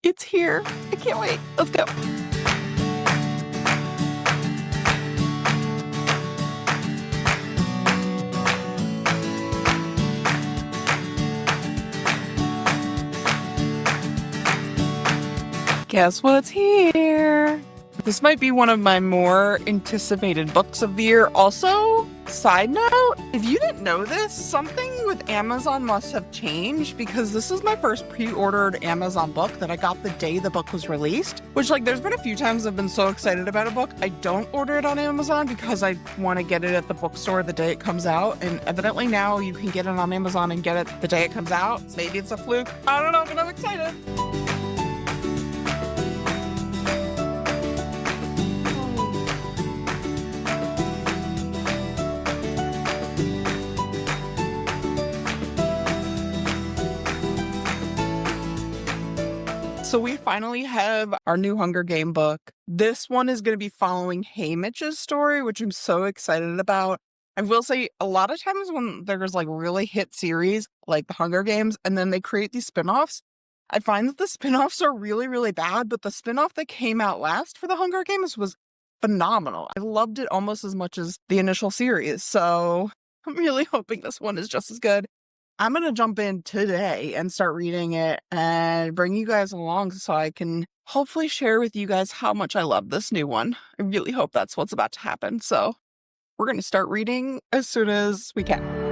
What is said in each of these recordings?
It's here. I can't wait. Let's go. Guess what's here? This might be one of my more anticipated books of the year. Also, side note, if you didn't know this, something with Amazon must have changed because this is my first pre-ordered Amazon book that I got the day the book was released, which there's been a few times I've been so excited about a book. I don't order it on Amazon because I want to get it at the bookstore the day it comes out. And evidently now you can get it on Amazon and get it the day it comes out. Maybe it's a fluke. I don't know, but I'm excited. So we finally have our new Hunger Game book. This one is going to be following Haymitch's story, which I'm so excited about. I will say a lot of times when there's really hit series like the Hunger Games and then they create these spinoffs, I find that the spinoffs are really, really bad, but the spinoff that came out last for the Hunger Games was phenomenal. I loved it almost as much as the initial series. So I'm really hoping this one is just as good. I'm going to jump in today and start reading it and bring you guys along so I can hopefully share with you guys how much I love this new one. I really hope that's what's about to happen. So we're going to start reading as soon as we can.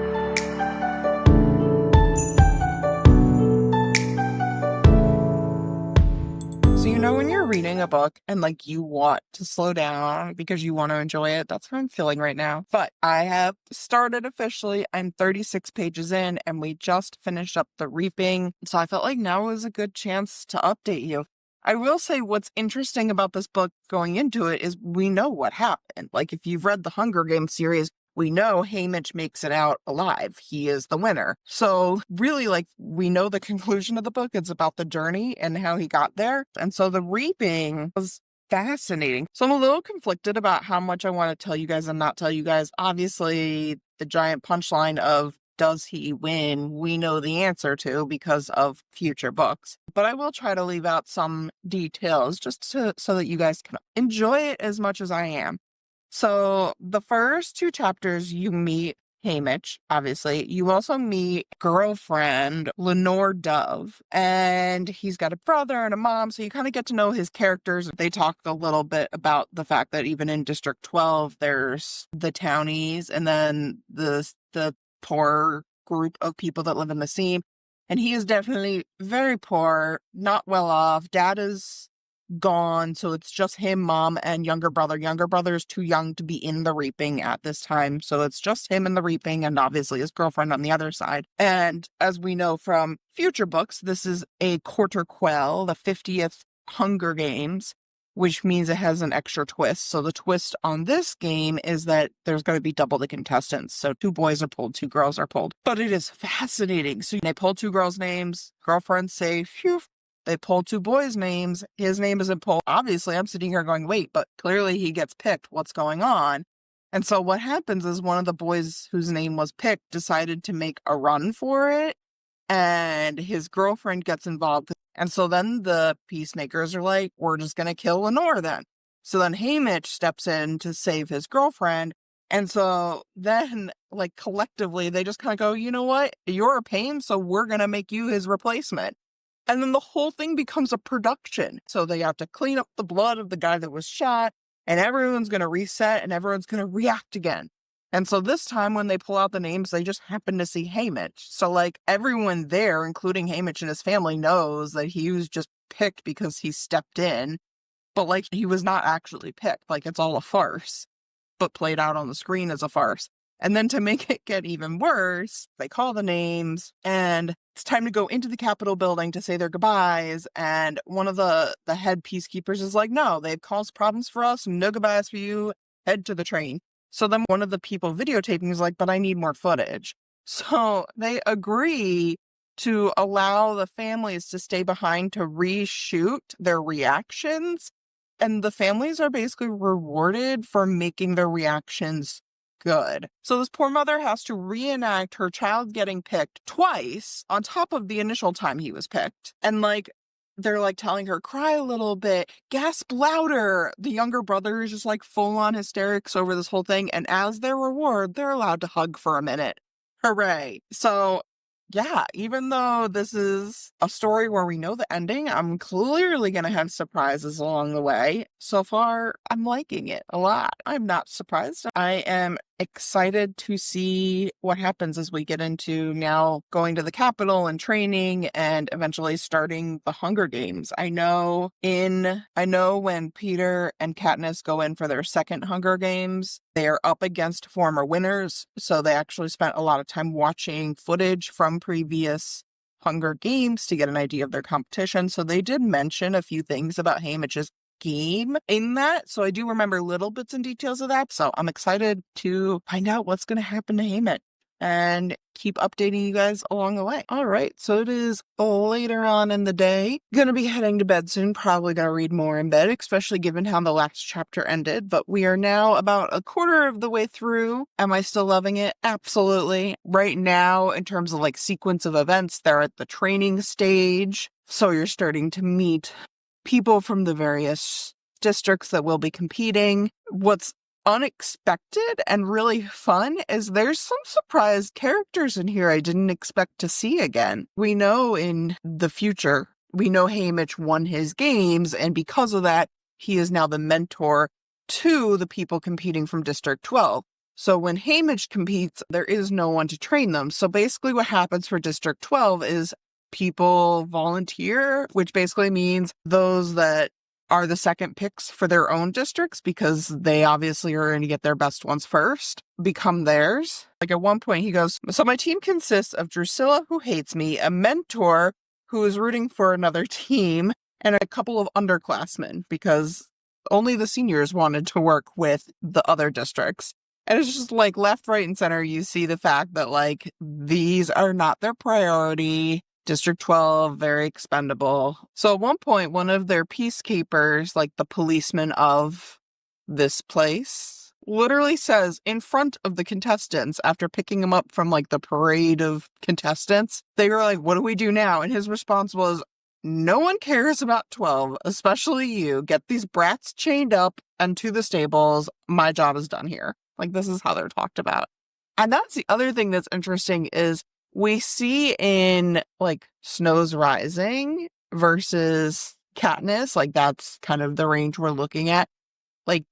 So when you're reading a book and you want to slow down because you want to enjoy it, that's what I'm feeling right now. But I have started officially. I'm 36 pages in and we just finished up The Reaping. So I felt like now was a good chance to update you. I will say what's interesting about this book going into it is we know what happened. If you've read the Hunger Games series, we know Haymitch makes it out alive. He is the winner. So really, we know the conclusion of the book. It's about the journey and how he got there. And so The Reaping was fascinating. So I'm a little conflicted about how much I want to tell you guys and not tell you guys. Obviously, the giant punchline of does he win? We know the answer to because of future books. But I will try to leave out some details just so that you guys can enjoy it as much as I am. So the first two chapters, you meet Haymitch, obviously. You also meet girlfriend Lenore Dove, and he's got a brother and a mom, so you kind of get to know his characters. They talk a little bit about the fact that even in District 12, there's the townies and then the poor group of people that live in the seam. And he is definitely very poor, not well off. Dad is gone, so it's just him, mom, and younger brother. Younger brother is too young to be in the Reaping at this time, so it's just him in the Reaping and obviously his girlfriend on the other side. And as we know from future books, this is a quarter quell, the 50th Hunger Games, which means it has an extra twist. So the twist on this game is that there's going to be double the contestants. So 2 boys are pulled, 2 girls are pulled. But it is fascinating. So they pull 2 girls' names, girlfriends say, phew. They pull 2 boys' names. His name isn't pulled. Obviously, I'm sitting here going, wait, but clearly he gets picked. What's going on? And so what happens is one of the boys whose name was picked decided to make a run for it, and his girlfriend gets involved. And so then the peacemakers are like, we're just going to kill Lenore then. So then Haymitch steps in to save his girlfriend. And so then, collectively, they just kind of go, you know what? You're a pain, so we're going to make you his replacement. And then the whole thing becomes a production. So they have to clean up the blood of the guy that was shot, and everyone's going to reset, and everyone's going to react again. And so this time when they pull out the names, they just happen to see Haymitch. So everyone there, including Haymitch and his family, knows that he was just picked because he stepped in. But he was not actually picked. It's all a farce, but played out on the screen as a farce. And then to make it get even worse, they call the names and it's time to go into the Capitol building to say their goodbyes. And one of the head peacekeepers is like, no, they've caused problems for us. No goodbyes for you. Head to the train. So then one of the people videotaping is like, but I need more footage. So they agree to allow the families to stay behind to reshoot their reactions. And the families are basically rewarded for making their reactions good. So this poor mother has to reenact her child getting picked twice on top of the initial time he was picked. And they're like telling her, cry a little bit, gasp louder. The younger brother is just like full on hysterics over this whole thing. And as their reward, they're allowed to hug for a minute. Hooray. So yeah, even though this is a story where we know the ending, I'm clearly going to have surprises along the way. So far, I'm liking it a lot. I'm not surprised. I am excited to see what happens as we get into now going to the Capitol and training and eventually starting the Hunger Games. I know when Peter and Katniss go in for their second Hunger Games, they are up against former winners. So they actually spent a lot of time watching footage from previous Hunger Games to get an idea of their competition. So they did mention a few things about Haymitch's game in that. So I do remember little bits and details of that. So I'm excited to find out what's going to happen to Haymitch and keep updating you guys along the way. All right. So it is later on in the day. Going to be heading to bed soon. Probably going to read more in bed, especially given how the last chapter ended. But we are now about a quarter of the way through. Am I still loving it? Absolutely. Right now, in terms of like sequence of events, they're at the training stage. So you're starting to meet people from the various districts that will be competing. What's unexpected and really fun is there's some surprise characters in here I didn't expect to see again. We know in the future, we know Haymitch won his games, and because of that, he is now the mentor to the people competing from District 12. So when Haymitch competes, there is no one to train them. So basically what happens for District 12 is people volunteer, which basically means those that are the second picks for their own districts, because they obviously are going to get their best ones first, become theirs. Like at one point he goes, so my team consists of Drusilla, who hates me, a mentor who is rooting for another team, and a couple of underclassmen, because only the seniors wanted to work with the other districts. And it's just like left, right, and center, you see the fact that like these are not their priority. District 12, very expendable. So at one point, one of their peacekeepers, like the policeman of this place, literally says in front of the contestants, after picking them up from like the parade of contestants, they were like, what do we do now? And his response was, no one cares about 12, especially you. Get these brats chained up and to the stables. My job is done here. Like, this is how they're talked about. And that's the other thing that's interesting is we see in like Snow's Rising versus Katniss, like that's kind of the range we're looking at. Like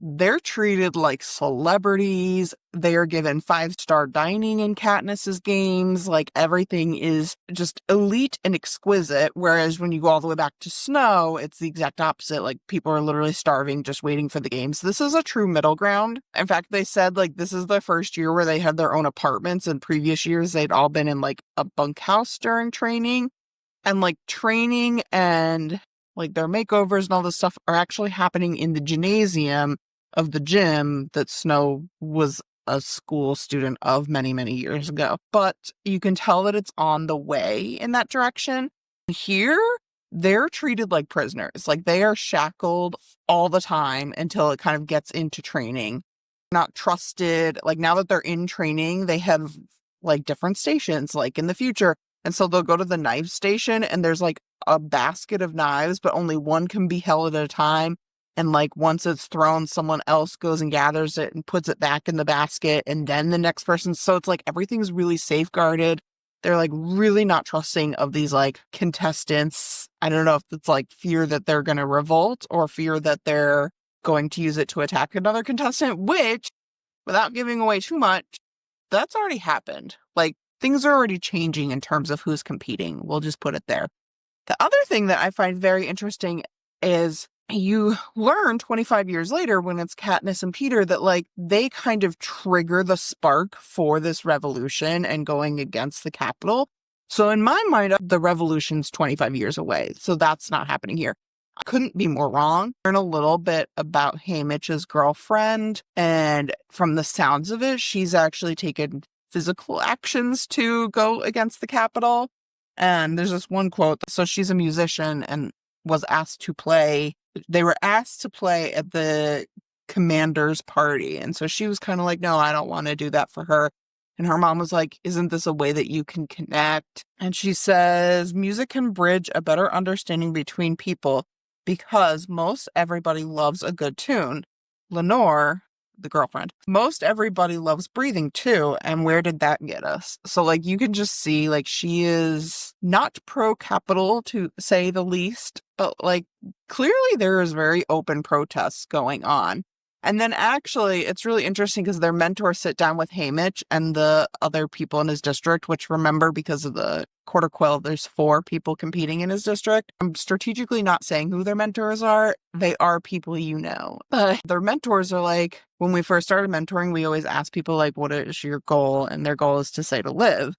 they're treated like celebrities. They are given 5-star dining in Katniss's games. Like everything is just elite and exquisite. Whereas when you go all the way back to Snow, it's the exact opposite. Like people are literally starving, just waiting for the games. This is a true middle ground. In fact, they said like this is the first year where they had their own apartments. In previous years, they'd all been in like a bunkhouse during training. And like training and like their makeovers and all this stuff are actually happening in the gymnasium of the gym that Snow was a school student of many, many years ago. But you can tell that it's on the way in that direction. Here, they're treated like prisoners. Like they are shackled all the time until it kind of gets into training. Not trusted. Like now that they're in training, they have like different stations, like in the future. And so they'll go to the knife station and there's like a basket of knives, but only one can be held at a time. And like once it's thrown, someone else goes and gathers it and puts it back in the basket. And then the next person. So it's like everything's really safeguarded. They're like really not trusting of these like contestants. I don't know if it's like fear that they're going to revolt or fear that they're going to use it to attack another contestant, which without giving away too much, that's already happened. Like things are already changing in terms of who's competing. We'll just put it there. The other thing that I find very interesting is you learn 25 years later when it's Katniss and Peter that like they kind of trigger the spark for this revolution and going against the Capitol. So in my mind, the revolution's 25 years away. So that's not happening here. I couldn't be more wrong. Learn a little bit about Haymitch's girlfriend, and from the sounds of it, she's actually taken physical actions to go against the Capitol. And there's this one quote. So she's a musician and was asked to play. They were asked to play at the commander's party. And so she was kind of like, no, I don't want to do that for her. And her mom was like, isn't this a way that you can connect? And she says, music can bridge a better understanding between people because most everybody loves a good tune. Lenore, the girlfriend, most everybody loves breathing too. And where did that get us? So like, you can just see like she is not pro-capital to say the least, but like clearly there is very open protests going on. And then actually, it's really interesting because their mentors sit down with Haymitch and the other people in his district, which remember, because of the quarter quill, there's 4 people competing in his district. I'm strategically not saying who their mentors are. They are people you know. But their mentors are like, when we first started mentoring, we always ask people like, what is your goal? And their goal is to say to live.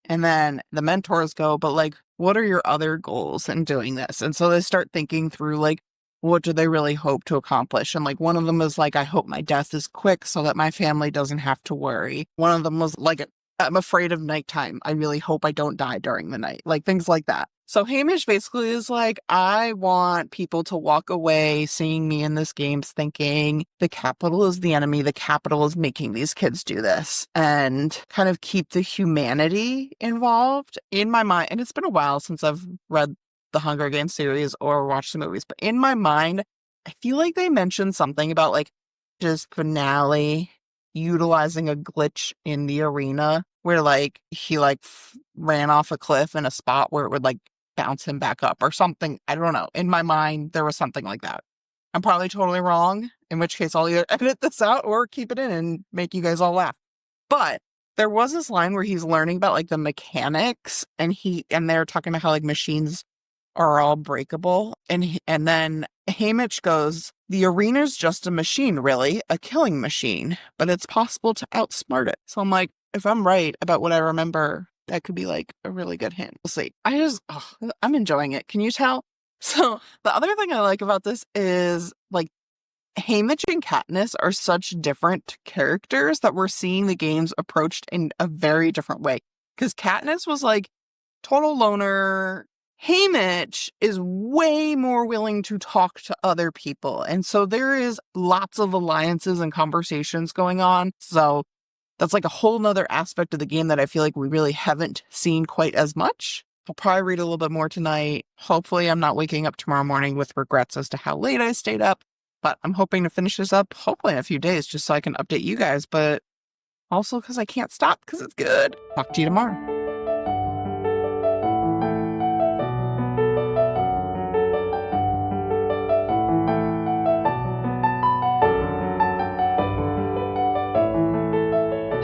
And then the mentors go, but like, what are your other goals in doing this? And so they start thinking through like, what do they really hope to accomplish? And like one of them is like, I hope my death is quick so that my family doesn't have to worry. One of them was like, I'm afraid of nighttime. I really hope I don't die during the night. Like things like that. So Hamish basically is like, I want people to walk away seeing me in this game thinking the capital is the enemy. The capital is making these kids do this, and kind of keep the humanity involved in my mind. And it's been a while since I've read the Hunger Games series or watch the movies, but in my mind, I feel like they mentioned something about like just finale utilizing a glitch in the arena where like he like ran off a cliff in a spot where it would like bounce him back up or something. I don't know. In my mind, there was something like that. I'm probably totally wrong, in which case I'll either edit this out or keep it in and make you guys all laugh. But there was this line where he's learning about like the mechanics, and they're talking about how like machines are all breakable. And then Haymitch goes, the arena's just a machine, really, a killing machine, but it's possible to outsmart it. So I'm like, if I'm right about what I remember, that could be like a really good hint. We'll see. I'm enjoying it. Can you tell? So the other thing I like about this is like Haymitch and Katniss are such different characters that we're seeing the games approached in a very different way. Because Katniss was like total loner. Haymitch is way more willing to talk to other people. And so there is lots of alliances and conversations going on. So that's like a whole nother aspect of the game that I feel like we really haven't seen quite as much. I'll probably read a little bit more tonight. Hopefully I'm not waking up tomorrow morning with regrets as to how late I stayed up. But I'm hoping to finish this up hopefully in a few days just so I can update you guys. But also because I can't stop because it's good. Talk to you tomorrow.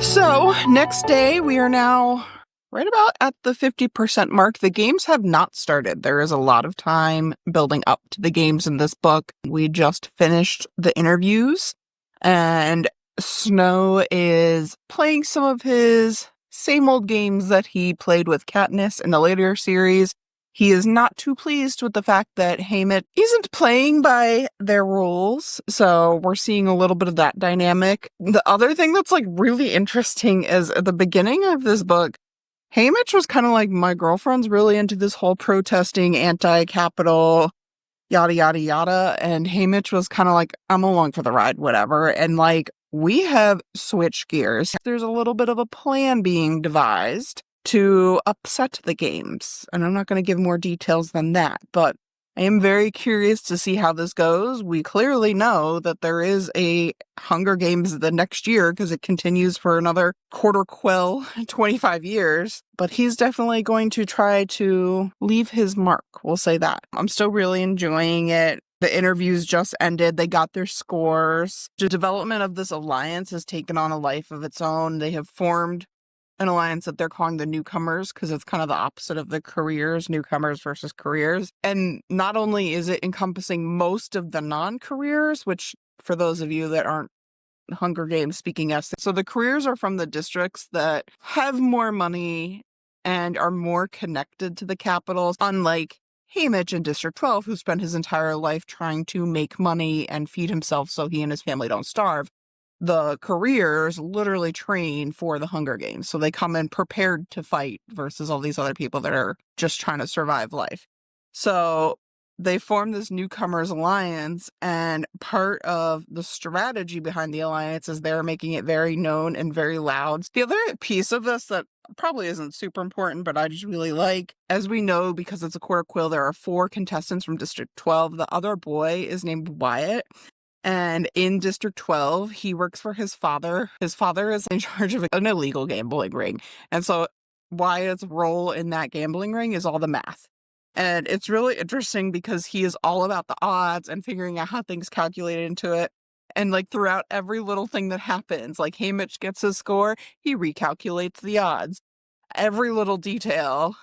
So, next day, we are now right about at the 50% mark. The games have not started. There is a lot of time building up to the games in this book. We just finished the interviews, and Snow is playing some of his same old games that he played with Katniss in the later series. He is not too pleased with the fact that Haymitch isn't playing by their rules, so we're seeing a little bit of that dynamic. The other thing that's like really interesting is at the beginning of this book, Haymitch was kind of like, my girlfriend's really into this whole protesting, anti-capital, yada, yada, yada, and Haymitch was kind of like, I'm along for the ride, whatever, and like, we have switched gears. There's a little bit of a plan being devised to upset the games. And I'm not going to give more details than that, but I am very curious to see how this goes. We clearly know that there is a Hunger Games the next year because it continues for another quarter quill, 25 years, but he's definitely going to try to leave his mark. We'll say that. I'm still really enjoying it. The interviews just ended. They got their scores. The development of this alliance has taken on a life of its own. They have formed an alliance that they're calling the newcomers because it's kind of the opposite of the careers, newcomers versus careers. And not only is it encompassing most of the non-careers, which for those of you that aren't Hunger Games speaking us, so the careers are from the districts that have more money and are more connected to the capitals, unlike Haymitch in District 12, who spent his entire life trying to make money and feed himself so he and his family don't starve. The careers literally train for the Hunger Games. So they come in prepared to fight versus all these other people that are just trying to survive life. So they formed this newcomers alliance, and part of the strategy behind the alliance is they're making it very known and very loud. The other piece of this that probably isn't super important, but I just really like, as we know, because it's a quarter quill, there are 4 contestants from District 12. The other boy is named Wyatt. And in District 12, he works for his father. His father is in charge of an illegal gambling ring. And so Wyatt's role in that gambling ring is all the math. And it's really interesting because he is all about the odds and figuring out how things calculate into it. And like throughout every little thing that happens, like Hamish gets his score, he recalculates the odds. Every little detail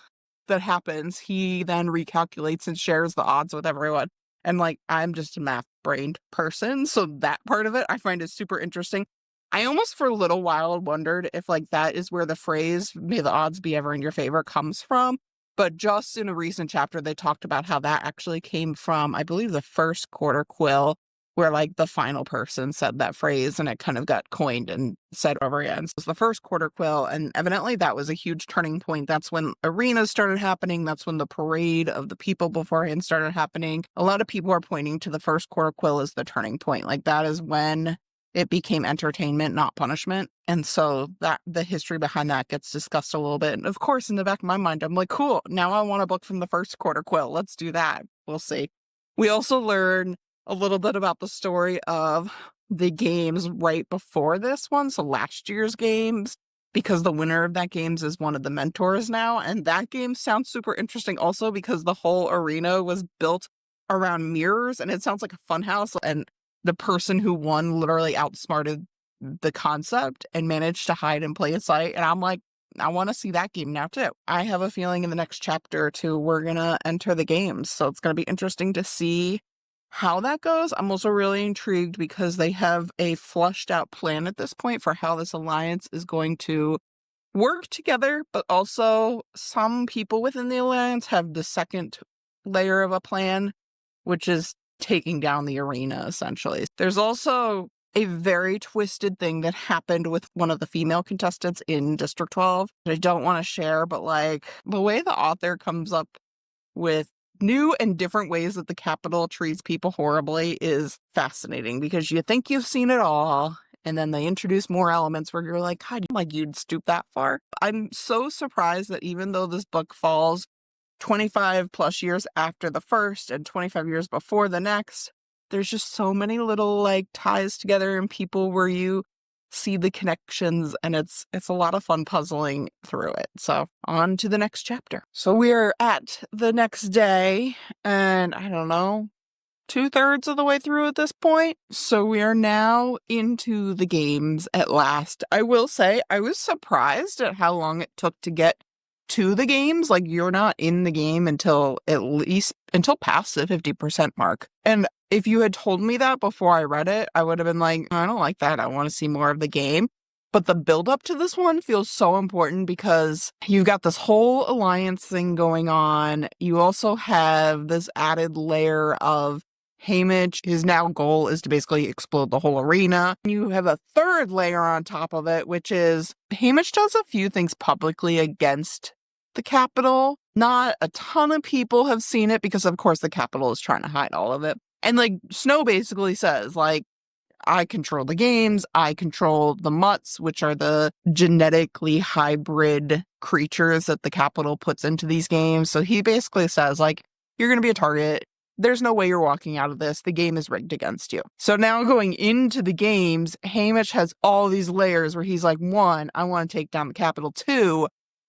that happens, he then recalculates and shares the odds with everyone. And like, I'm just a math-brained person, so that part of it I find is super interesting. I almost for a little while wondered if like that is where the phrase, may the odds be ever in your favor, comes from. But just in a recent chapter, they talked about how that actually came from, I believe, the first quarter quill, where like the final person said that phrase and it kind of got coined and said over again. So it was the first quarter quill, and evidently that was a huge turning point. That's when arenas started happening. That's when the parade of the people beforehand started happening. A lot of people are pointing to the first quarter quill as the turning point. Like that is when it became entertainment, not punishment. And so that the history behind that gets discussed a little bit. And of course, in the back of my mind, I'm like, cool, now I want a book from the first quarter quill. Let's do that. We'll see. We also learn a little bit about the story of the games right before this one. So last year's games, because the winner of that games is one of the mentors now. And that game sounds super interesting also because the whole arena was built around mirrors and it sounds like a fun house. And the person who won literally outsmarted the concept and managed to hide and play a sight. And I'm like, I want to see that game now too. I have a feeling in the next chapter or 2, we're going to enter the games. So it's going to be interesting to see how that goes. I'm also really intrigued because they have a flushed out plan at this point for how this alliance is going to work together, but also some people within the alliance have the second layer of a plan, which is taking down the arena, essentially. There's also a very twisted thing that happened with one of the female contestants in District 12 that I don't want to share, but like the way the author comes up with new and different ways that the Capitol treats people horribly is fascinating because you think you've seen it all, and then they introduce more elements where you're like, God, like you'd stoop that far. I'm so surprised that even though this book falls 25 plus years after the first and 25 years before the next, there's just so many little like ties together and people where you see the connections, and it's a lot of fun puzzling through it. So on to the next chapter. So we're at the next day, and I don't know, 2/3 of the way through at this point. So we are now into the games at last. I will say I was surprised at how long it took to get to the games. Like you're not in the game until past the 50% mark. And if you had told me that before I read it, I would have been like, I don't like that. I want to see more of the game. But the build up to this one feels so important because you've got this whole alliance thing going on. You also have this added layer of Hamish. His now goal is to basically explode the whole arena. You have a third layer on top of it, which is Hamish does a few things publicly against the Capitol. Not a ton of people have seen it because, of course, the Capitol is trying to hide all of it. And like Snow basically says, like, I control the games, I control the mutts, which are the genetically hybrid creatures that the Capitol puts into these games. So he basically says, like, you're going to be a target. There's no way you're walking out of this. The game is rigged against you. So now going into the games, Hamish has all these layers where he's like, 1, I want to take down the Capitol. 2,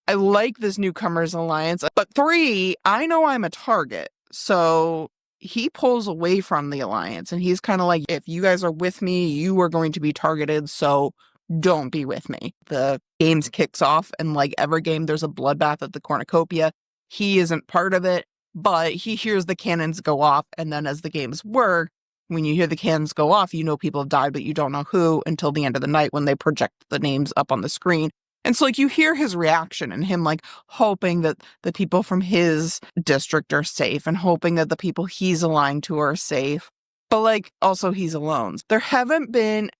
I like this newcomers alliance. But 3, I know I'm a target. So he pulls away from the alliance and he's kind of like, if you guys are with me, you are going to be targeted. So don't be with me. The games kicks off, and like every game, there's a bloodbath at the cornucopia. He isn't part of it, but he hears the cannons go off. And then as the games work, when you hear the cannons go off, you know people have died, but you don't know who until the end of the night when they project the names up on the screen. And so like you hear his reaction and him like hoping that the people from his district are safe and hoping that the people he's aligned to are safe. But like also he's alone. There haven't been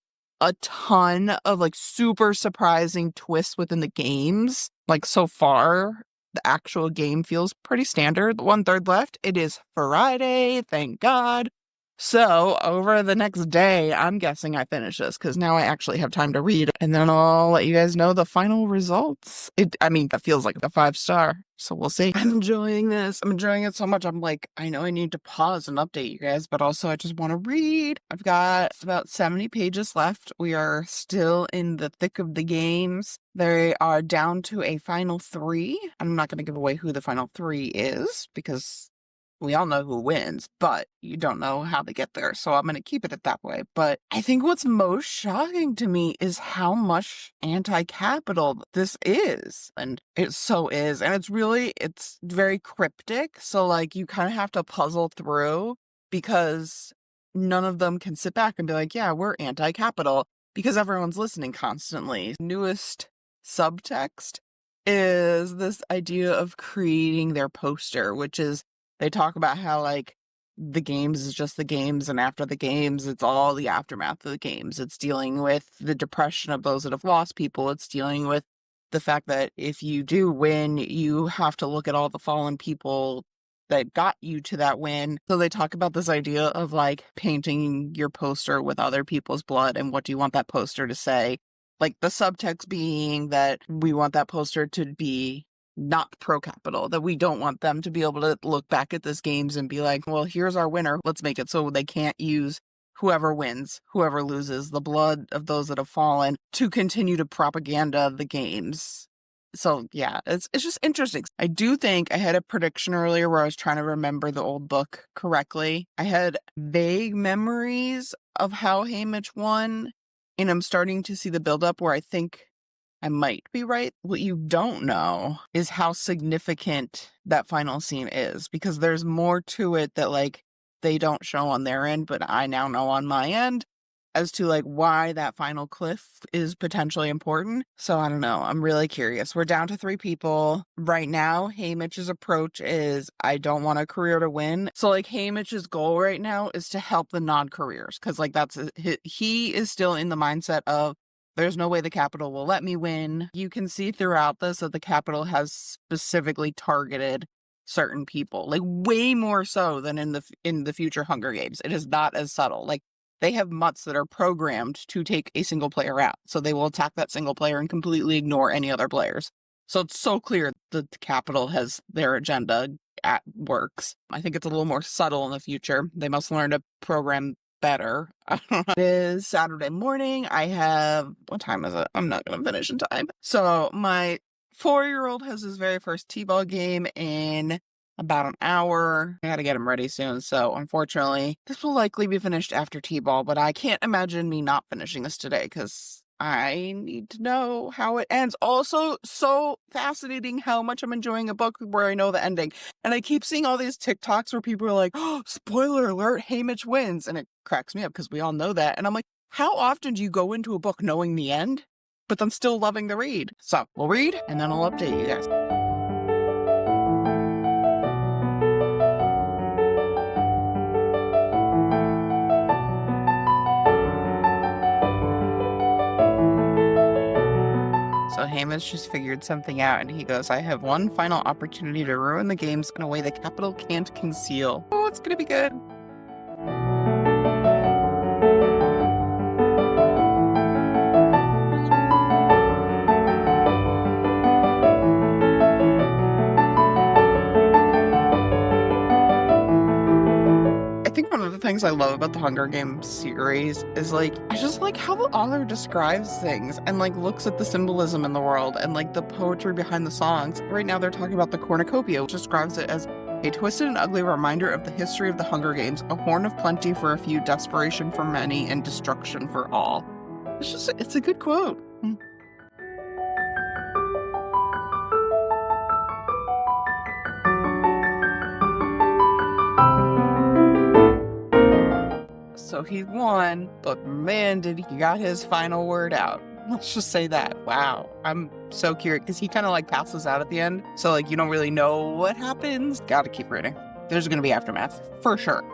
a ton of like super surprising twists within the games like so far. The actual game feels pretty standard. 1/3 left. It is Friday, thank God. So over the next day, I'm guessing I finish this because now I actually have time to read, and then I'll let you guys know the final results. That feels like the 5-star, so we'll see. I'm enjoying this. I'm enjoying it so much. I'm like, I know I need to pause and update you guys, but also I just want to read. I've got about 70 pages left. We are still in the thick of the games. They are down to a final 3. I'm not going to give away who the final 3 is because we all know who wins, but you don't know how they get there. So I'm going to keep it that way. But I think what's most shocking to me is how much anti-capital this is. And it so is. And it's very cryptic. So like you kind of have to puzzle through because none of them can sit back and be like, yeah, we're anti-capital because everyone's listening constantly. Newest subtext is this idea of creating their poster, which is they talk about how, like, the games is just the games, and after the games, it's all the aftermath of the games. It's dealing with the depression of those that have lost people. It's dealing with the fact that if you do win, you have to look at all the fallen people that got you to that win. So they talk about this idea of, like, painting your poster with other people's blood, and what do you want that poster to say? Like, the subtext being that we want that poster to be not pro-capital, that we don't want them to be able to look back at this games and be like, well, here's our winner. Let's make it so they can't use whoever wins, whoever loses, the blood of those that have fallen to continue to propaganda the games. So yeah, it's just interesting. I do think I had a prediction earlier where I was trying to remember the old book correctly. I had vague memories of how Haymitch won, and I'm starting to see the buildup where I think I might be right. What you don't know is how significant that final scene is, because there's more to it that, like, they don't show on their end, but I now know on my end as to, like, why that final cliff is potentially important. So I don't know. I'm really curious. We're down to 3 people. Right now, Haymitch's approach is, I don't want a career to win. So, like, Haymitch's goal right now is to help the non-careers, because, like, he is still in the mindset of, there's no way the Capitol will let me win. You can see throughout this that the Capitol has specifically targeted certain people, like way more so than in the future Hunger Games. It is not as subtle. Like, they have mutts that are programmed to take a single player out. So they will attack that single player and completely ignore any other players. So it's so clear that the Capitol has their agenda at works. I think it's a little more subtle in the future. They must learn to program better. It is Saturday morning. What time is it? I'm not going to finish in time. So my 4-year-old has his very first t-ball game in about an hour. I gotta get him ready soon. So unfortunately, this will likely be finished after t-ball, but I can't imagine me not finishing this today because I need to know how it ends. Also, so fascinating how much I'm enjoying a book where I know the ending. And I keep seeing all these TikToks where people are like, oh, spoiler alert, Haymitch wins. And it cracks me up because we all know that. And I'm like, how often do you go into a book knowing the end, but then still loving the read? So we'll read and then I'll update you guys. So Haymitch just figured something out, and he goes, I have one final opportunity to ruin the games in a way the Capitol can't conceal. Oh, it's gonna be good. I think one of the things I love about the Hunger Games series is, like, I just like how the author describes things and, like, looks at the symbolism in the world and, like, the poetry behind the songs. Right now they're talking about the cornucopia, which describes it as a twisted and ugly reminder of the history of the Hunger Games, a horn of plenty for a few, desperation for many, and destruction for all. It's a good quote. So he won, but man, did he got his final word out. Let's just say that. Wow. I'm so curious because he kind of, like, passes out at the end. So, like, you don't really know what happens. Gotta keep reading. There's going to be aftermath for sure.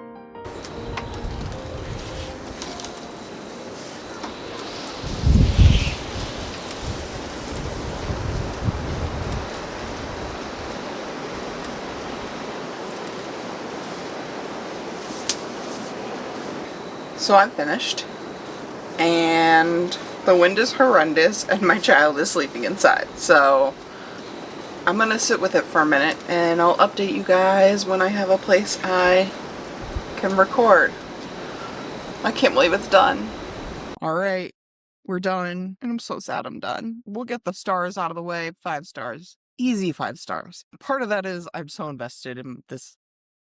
So I'm finished, and the wind is horrendous, and my child is sleeping inside. So I'm gonna sit with it for a minute, and I'll update you guys when I have a place I can record. I can't believe it's done. All right, we're done, and I'm so sad I'm done. We'll get the stars out of the way. 5 stars. Easy 5 stars. Part of that is I'm so invested in this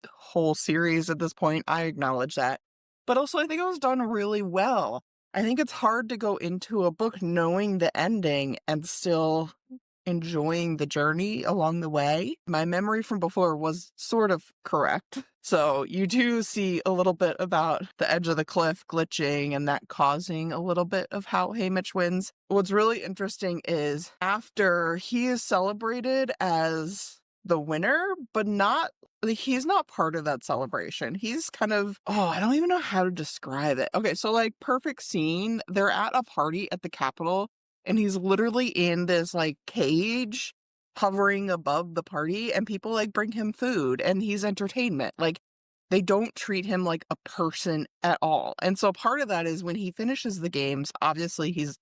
whole series at this point. I acknowledge that. But also, I think it was done really well. I think it's hard to go into a book knowing the ending and still enjoying the journey along the way. My memory from before was sort of correct. So you do see a little bit about the edge of the cliff glitching and that causing a little bit of how Haymitch wins. What's really interesting is after he is celebrated as the winner, but he's not part of that celebration. He's kind of, I don't even know how to describe it. Okay, so like perfect scene, they're at a party at the Capitol, and he's literally in this like cage hovering above the party, and people like bring him food and he's entertainment. Like they don't treat him like a person at all. And so part of that is when he finishes the games, obviously he's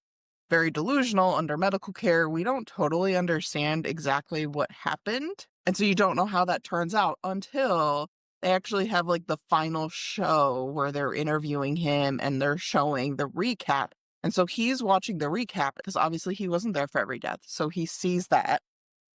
very delusional under medical care. We don't totally understand exactly what happened. And so you don't know how that turns out until they actually have like the final show where they're interviewing him and they're showing the recap. And so he's watching the recap because obviously he wasn't there for every death. So he sees that.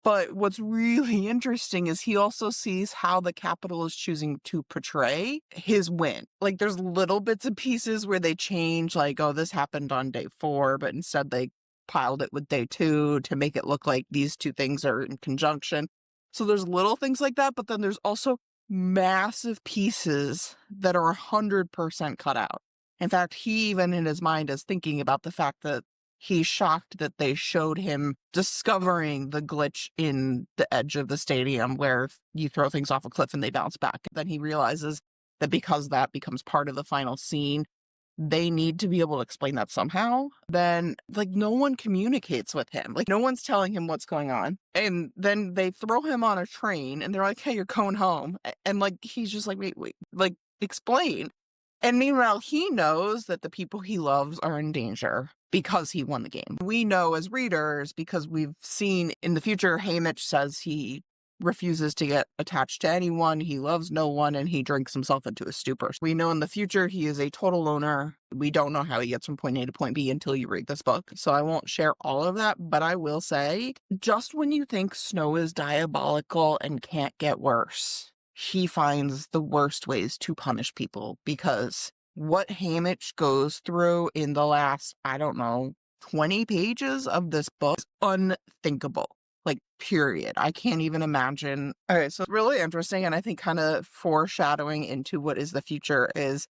But what's really interesting is he also sees how the Capitol is choosing to portray his win. Like there's little bits and pieces where they change, like, oh, this happened on day 4, but instead they piled it with day 2 to make it look like these two things are in conjunction. So there's little things like that, but then there's also massive pieces that are 100% cut out. In fact, he even in his mind is thinking about the fact that he's shocked that they showed him discovering the glitch in the edge of the stadium where you throw things off a cliff and they bounce back. Then he realizes that because that becomes part of the final scene, they need to be able to explain that somehow. Then, like, no one communicates with him. Like, no one's telling him what's going on. And then they throw him on a train and they're like, hey, you're going home. And, like, he's just like, wait, like, explain. And meanwhile, he knows that the people he loves are in danger because he won the game. We know as readers, because we've seen in the future, Haymitch says he refuses to get attached to anyone, he loves no one, and he drinks himself into a stupor. We know in the future he is a total loner. We don't know how he gets from point A to point B until you read this book, so I won't share all of that, but I will say, just when you think Snow is diabolical and can't get worse, he finds the worst ways to punish people, because what Haymitch goes through in the last, 20 pages of this book is unthinkable. Like, period. I can't even imagine. All right, so it's really interesting, and I think kind of foreshadowing into what is the future is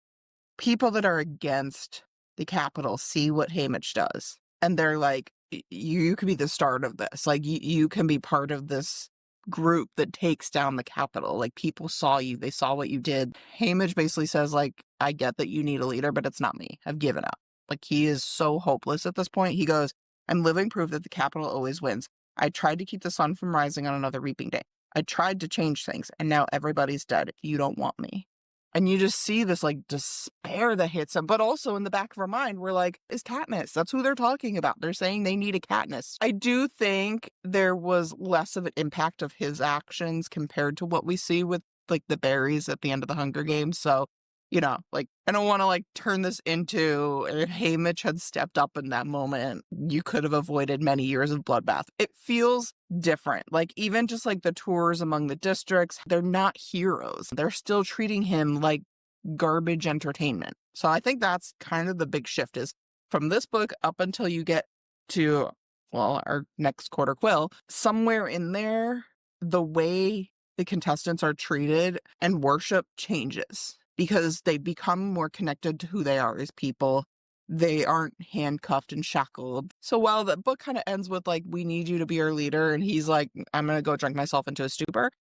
people that are against the Capitol see what Haymitch does, and they're like, you could be the start of this. Like, you can be part of this group that takes down the Capitol. Like, people saw you. They saw what you did. Haymitch basically says, like, I get that you need a leader, but it's not me. I've given up. Like, he is so hopeless at this point. He goes, I'm living proof that the Capitol always wins. I tried to keep the sun from rising on another reaping day. I tried to change things, and now everybody's dead. You don't want me. And you just see this, like, despair that hits him. But also in the back of our mind, we're like, it's Katniss. That's who they're talking about. They're saying they need a Katniss. I do think there was less of an impact of his actions compared to what we see with, like, the berries at the end of the Hunger Games. So, like, I don't want to, like, turn this into if Haymitch had stepped up in that moment, you could have avoided many years of bloodbath. It feels different. Like, even just like the tours among the districts, they're not heroes. They're still treating him like garbage entertainment. So I think that's kind of the big shift is from this book up until you get to, well, our next quarter quill, somewhere in there, the way the contestants are treated and worship changes, because they become more connected to who they are as people. They aren't handcuffed and shackled. So while the book kind of ends with, like, we need you to be our leader, and he's like, I'm going to go drink myself into a stupor,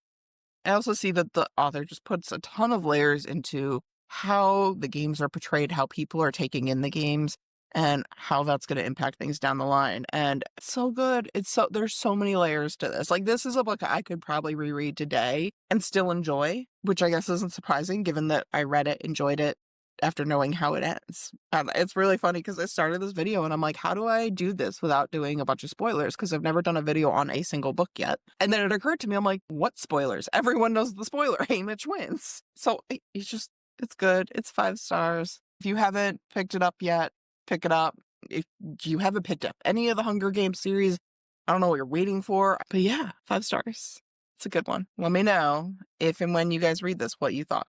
I also see that the author just puts a ton of layers into how the games are portrayed, how people are taking in the games, and how that's going to impact things down the line. And it's so good. There's so many layers to this. Like, this is a book I could probably reread today and still enjoy, which I guess isn't surprising given that I read it, enjoyed it, after knowing how it ends. It's really funny because I started this video and I'm like, how do I do this without doing a bunch of spoilers? Because I've never done a video on a single book yet. And then it occurred to me, I'm like, what spoilers? Everyone knows the spoiler. Haymitch wins. So it's good. It's 5 stars. If you haven't picked it up yet, pick it up. If you haven't picked up any of the Hunger Games series, I don't know what you're waiting for. But yeah, 5 stars. It's a good one. Let me know if and when you guys read this, what you thought.